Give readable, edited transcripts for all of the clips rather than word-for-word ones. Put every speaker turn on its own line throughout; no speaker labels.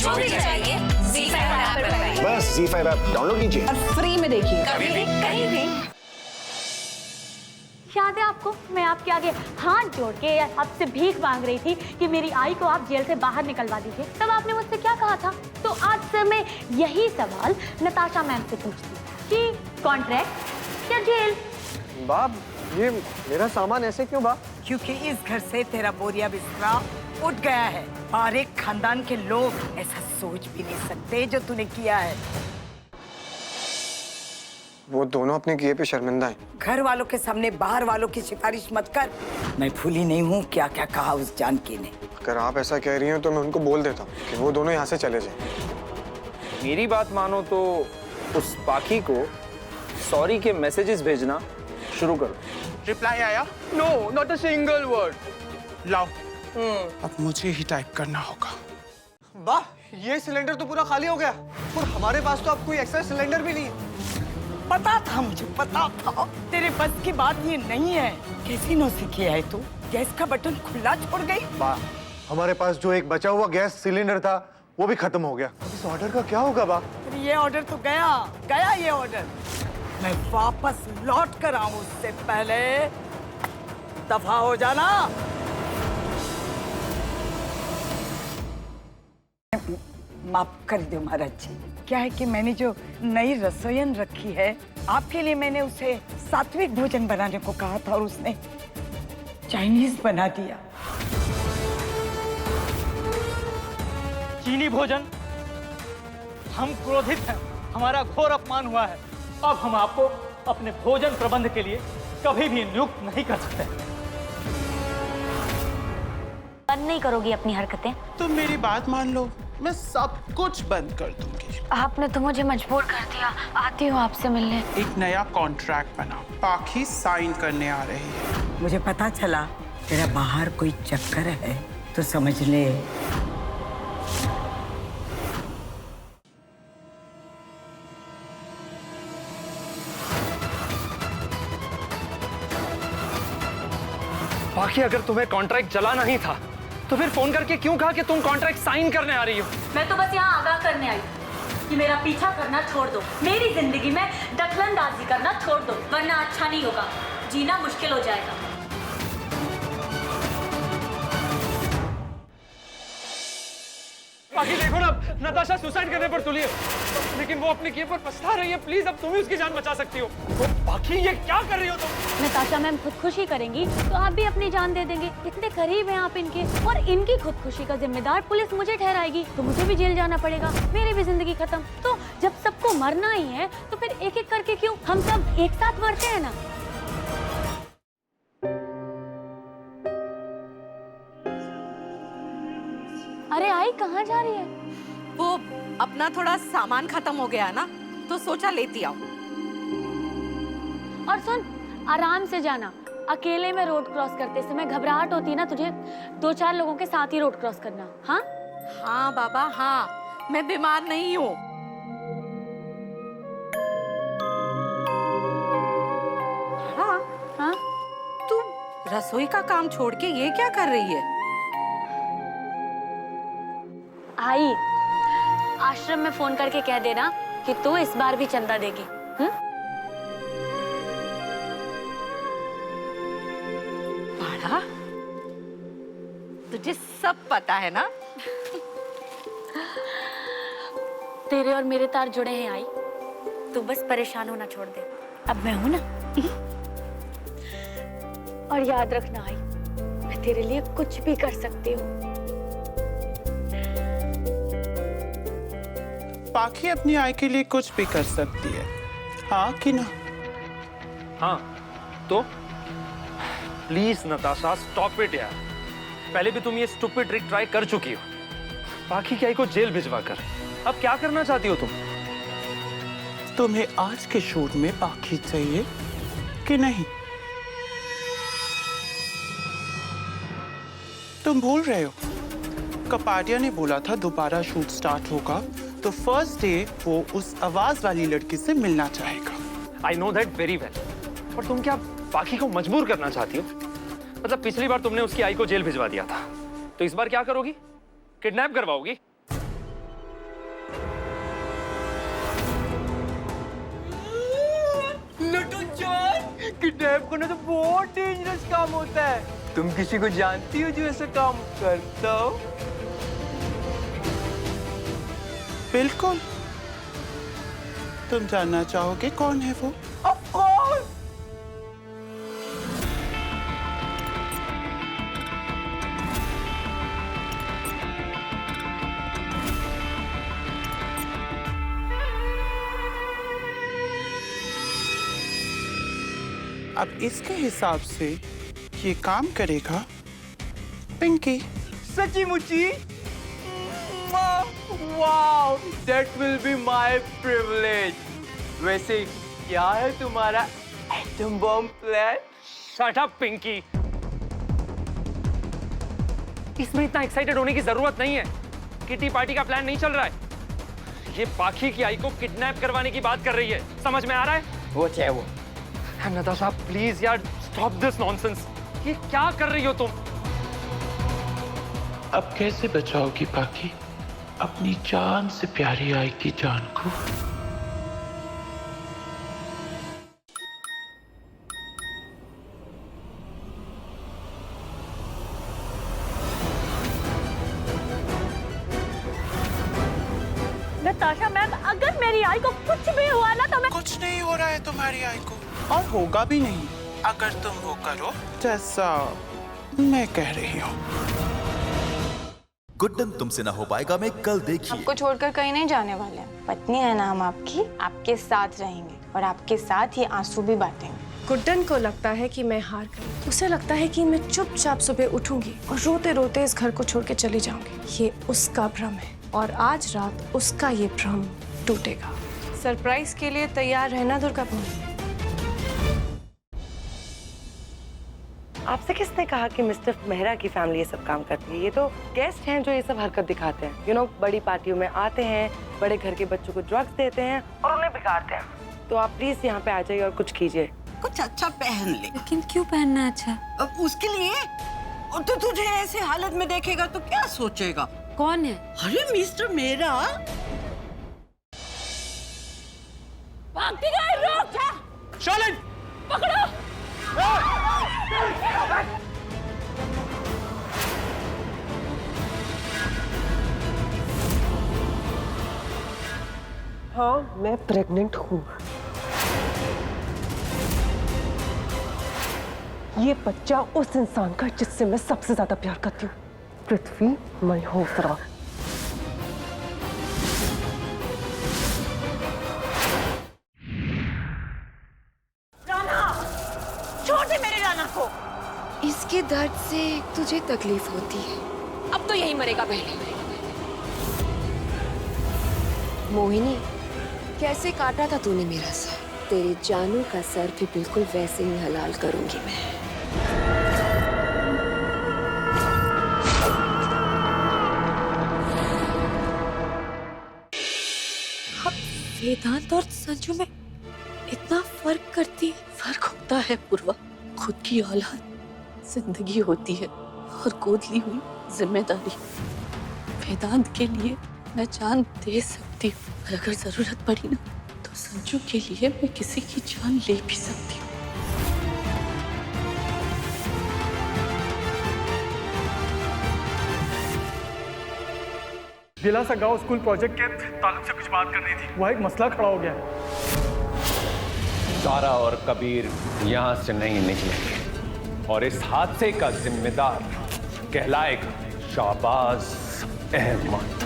जो भी चाहिए ZEE5 ऐप पर पाइए।
बस ZEE5 ऐप डाउनलोड कीजिए
और फ्री में देखिए, कभी भी कहीं भी।
याद है आपको, मैं आपके आगे हाथ जोड़ के आपसे भीख मांग रही थी कि मेरी आई को आप जेल से बाहर निकलवा दीजिए। तब आपने मुझसे क्या कहा था? तो आज से मैं यही सवाल नताशा मैम से पूछती कि कॉन्ट्रैक्ट या जेल?
बाप, ये मेरा सामान ऐसे क्यों बा?
क्योंकि इस घर से तेरा बोरिया बिस्तरा उठ गया है और एक खानदान के लोग ऐसा सोच भी नहीं सकते जो तूने किया है।
वो दोनों अपने किए पे शर्मिंदा हैं।
घर वालों के सामने बाहर वालों की सिफारिश मत कर। मैं भूली नहीं हूँ क्या क्या कहा उस जानकी ने।
अगर आप ऐसा कह रही हो तो मैं उनको बोल देता हूँ कि वो दोनों यहाँ से चले जाएं।
मेरी बात मानो तो उस पाखी को सॉरी के मैसेजेस भेजना शुरू करो।
रिप्लाई आया? No, not a single word. लाओ, अब मुझे ही टाइप करना होगा।
वाह, ये सिलेंडर तो पूरा खाली हो गया और हमारे पास तो अब कोई एक्स्ट्रा सिलेंडर भी नहीं।
पता था, मुझे पता था तेरे बस की बात ये नहीं है। कैसी नौसिखी है तू? गैस का बटन खुला छोड़ गई।
बा, हमारे पास जो एक बचा हुआ गैस सिलेंडर था वो भी खत्म हो गया। इस ऑर्डर का क्या होगा बा?
ये ऑर्डर तो गया ये ऑर्डर। मैं वापस लौट कर आऊं उससे पहले दफा हो जाना। माफ कर दो महाराज जी। क्या है कि मैंने जो नई रसोईयन रखी है आपके लिए, मैंने उसे सात्विक भोजन बनाने को कहा था और उसने चाइनीज बना दिया।
चीनी भोजन? हम क्रोधित हैं, हमारा घोर अपमान हुआ है। अब हम आपको अपने भोजन प्रबंध के लिए कभी भी नियुक्त नहीं कर सकते।
बंद नहीं करोगी अपनी हरकतें?
तुम मेरी बात मान लो, मैं सब कुछ बंद कर दूंगी।
आपने तो मुझे मजबूर कर दिया। आती हूँ आपसे मिलने।
एक नया कॉन्ट्रैक्ट बना, पाखी साइन करने आ रही है।
मुझे पता चला तेरा बाहर कोई चक्कर है तो समझ ले।
पाखी, अगर तुम्हें कॉन्ट्रैक्ट चलाना ही था तो फिर फोन करके क्यों कहा कि तुम कॉन्ट्रैक्ट साइन करने आ रही हो?
मैं तो बस यहाँ आगाह करने आई कि मेरा पीछा करना छोड़ दो, मेरी जिंदगी में दखलंदाजी करना छोड़ दो, वरना अच्छा नहीं होगा, जीना मुश्किल हो जाएगा।
पाखी देखो ना, नताशा सुसाइड करने पर तुली है, लेकिन वो अपने किए पर पछता रही है। प्लीज अब तुम ही उसकी जान बचा सकती हो। तो पाखी, ये क्या कर रही हो तुम?
नताशा मैम खुदकुशी करेंगी तो आप भी अपनी जान दे देंगे। इतने करीब हैं आप इनके, और इनकी खुदकुशी का जिम्मेदार पुलिस मुझे ठहराएगी तो मुझे भी जेल जाना पड़ेगा, मेरी भी जिंदगी खत्म। तो जब सबको मरना ही है तो फिर एक एक करके क्यों हम सब एक साथ मरते हैं ना। अरे आई कहाँ जा रही है?
वो अपना थोड़ा सामान खत्म हो गया ना, तो सोचा लेती आऊं।
और सुन, आराम से जाना। अकेले में रोड क्रॉस करते समय घबराहट होती है ना तुझे, 2-4 लोगों के साथ ही रोड क्रॉस करना। हाँ
हाँ बाबा, हाँ, मैं बीमार नहीं हूँ। हाँ
हाँ,
तू रसोई का काम छोड़ के ये क्या कर रही है?
आई, आश्रम में फोन करके कह देना कि तू इस बार भी चंदा देगी।
बाड़ा, तुझे सब पता है ना?
तेरे और मेरे तार जुड़े हैं आई, तू बस परेशान होना छोड़ दे। अब मैं हूं ना। और याद रखना आई, मैं तेरे लिए कुछ भी कर सकती हूँ।
पाखी अपनी आय के लिए कुछ भी कर सकती है, हाँ कि ना?
हाँ, तो प्लीज नताशा, स्टॉप इट यार। पहले भी तुम ये स्टूपिड ट्रिक ट्राई कर चुकी हो, पाखी की आई को जेल भिजवा कर। अब क्या करना चाहती हो तुम?
तुम्हें आज के शूट में पाखी चाहिए कि नहीं? तुम भूल रहे हो, कपाडिया ने बोला था दोबारा शूट स्टार्ट होगा तो फर्स्ट डे वो उस आवाज वाली लड़की से मिलना चाहेगा।
I know that very well, पर तुम क्या पाखी को मजबूर करना चाहती हो? मतलब पिछली बार तुमने उसकी आई को जेल भिजवा दिया था, तो इस बार क्या करोगी? किडनैप करवाओगी?
ड्राइव करना तो बहुत डेंजरस काम होता है। तुम किसी को जानती हो जो ऐसा काम करता हो?
बिल्कुल। तुम जानना चाहोगे कौन है वो?
Of course!
अब इसके हिसाब से ये काम करेगा पिंकी।
सची मुची? Wow, that will be my privilege. वैसे क्या है तुम्हारा atom bomb plan?
Shut up Pinky. इसमें इतना एक्साइटेड होने की जरूरत नहीं है। किटी पार्टी का प्लान नहीं चल रहा है। ये पाखी की आई को किडनैप करवाने की बात कर रही है। समझ में आ रहा है?
वो चाहे वो।
नताशा प्लीज यार स्टॉप दिस नॉनसेंस। ये क्या कर रही हो तुम?
अब कैसे बचाओगी पाखी अपनी जान से प्यारी आई की जान को?
नताशा मैम, अगर मेरी आई को कुछ भी हुआ ना तो मैं...
कुछ नहीं हो रहा है तुम्हारी आई को, और होगा भी नहीं अगर तुम वो करो जैसा मैं कह रही हूँ।
गुड्डन तुमसे ना हो पाएगा में कल देखिए।
आपको छोड़कर कहीं नहीं जाने वाले हैं। पत्नी है ना हम आपकी, आपके साथ रहेंगे और आपके साथ ये आंसू भी बांटेंगे।
गुड्डन को लगता है कि मैं हार गई। उसे लगता है कि मैं चुपचाप सुबह उठूंगी और रोते रोते इस घर को छोड़ के चली जाऊंगी। ये उसका भ्रम है और आज रात उसका ये भ्रम टूटेगा। सरप्राइज के लिए तैयार रहना दुर्गा पूजा।
आपसे किसने कहा कि मिस्टर मेहरा की फैमिली ये सब काम करती है? ये तो गेस्ट हैं जो ये सब हरकत दिखाते हैं। यू नो, बड़ी पार्टियों में आते हैं, बड़े घर के बच्चों को ड्रग्स देते हैं और उन्हें बिगाड़ते हैं। तो आप प्लीज यहाँ पे आ जाइए और कुछ कीजिए। कुछ अच्छा पहन ले।
लेकिन क्यों पहनना है अच्छा?
अब उसके लिए, और तो तुझे ऐसे हालत में देखेगा तो क्या सोचेगा?
कौन है?
अरे मिस्टर मेहरा।
भागती गई, रुक जा।
शालिन!
पकड़ो।
हाँ, मैं प्रेग्नेंट हूँ। ये बच्चा उस इंसान का जिससे मैं सबसे ज्यादा प्यार करती हूँ, पृथ्वी मल्होत्रा।
छोड़ दे मेरे राना को।
इसके दर्द से तुझे तकलीफ होती है।
अब तो यही मरेगा पहले।
मोहिनी, कैसे काटा था तूने मेरा सर? तेरे जानू का सर भी बिल्कुल वैसे ही हलाल करूंगी मैं।
वेदांत और संजू में इतना फर्क करती है। फर्क होता है पूर्वा। खुद की औलाद जिंदगी होती है और गोद ली हुई जिम्मेदारी। वेदांत के लिए मैं जान दे सकती हूँ और अगर जरूरत पड़ी ना तो संजू के लिए मैं किसी की जान ले भी सकती हूँ।
दिलासा गांव स्कूल प्रोजेक्ट के ताल्लुक से कुछ बात करनी थी। वह एक मसला खड़ा हो गया है।
सारा और कबीर यहाँ से नहीं निकलेंगे और इस हादसे का जिम्मेदार कहलाएगा शाहबाज अहमद।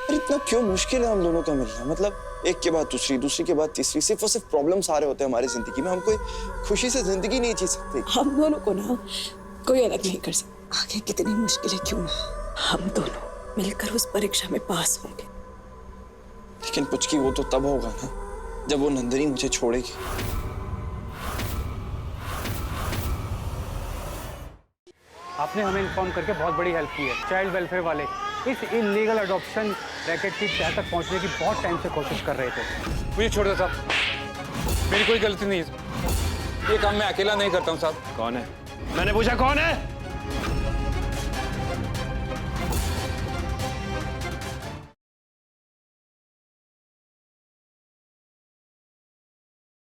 इतना क्यों मुश्किल है हम दोनों का मिलना? मतलब एक के बाद दूसरी, दूसरी के बाद तीसरी, सिर्फ और सिर्फ प्रॉब्लम्स आ रहे होते हैं हमारी जिंदगी में। हम कोई खुशी से जिंदगी नहीं जी सकते।
हम दोनों को ना कोई अलग नहीं कर सकता। आगे कितनी मुश्किलें क्यों ना, हम दोनों मिलकर उस परीक्षा में पास होंगे।
लेकिन पुचकी वो तो तब होगा ना जब वो नंदिनी मुझे छोड़ेगी।
आपने हमें इन्फॉर्म करके बहुत बड़ी हेल्प की है। चाइल्ड वेलफेयर वाले इस इलीगल अडॉप्शन रैकेट की तह तक पहुंचने की बहुत टाइम से कोशिश कर रहे थे।
मुझे छोड़ दो साहब, मेरी कोई गलती नहीं है। ये काम मैं अकेला नहीं करता हूँ साहब।
कौन है?
मैंने पूछा कौन है?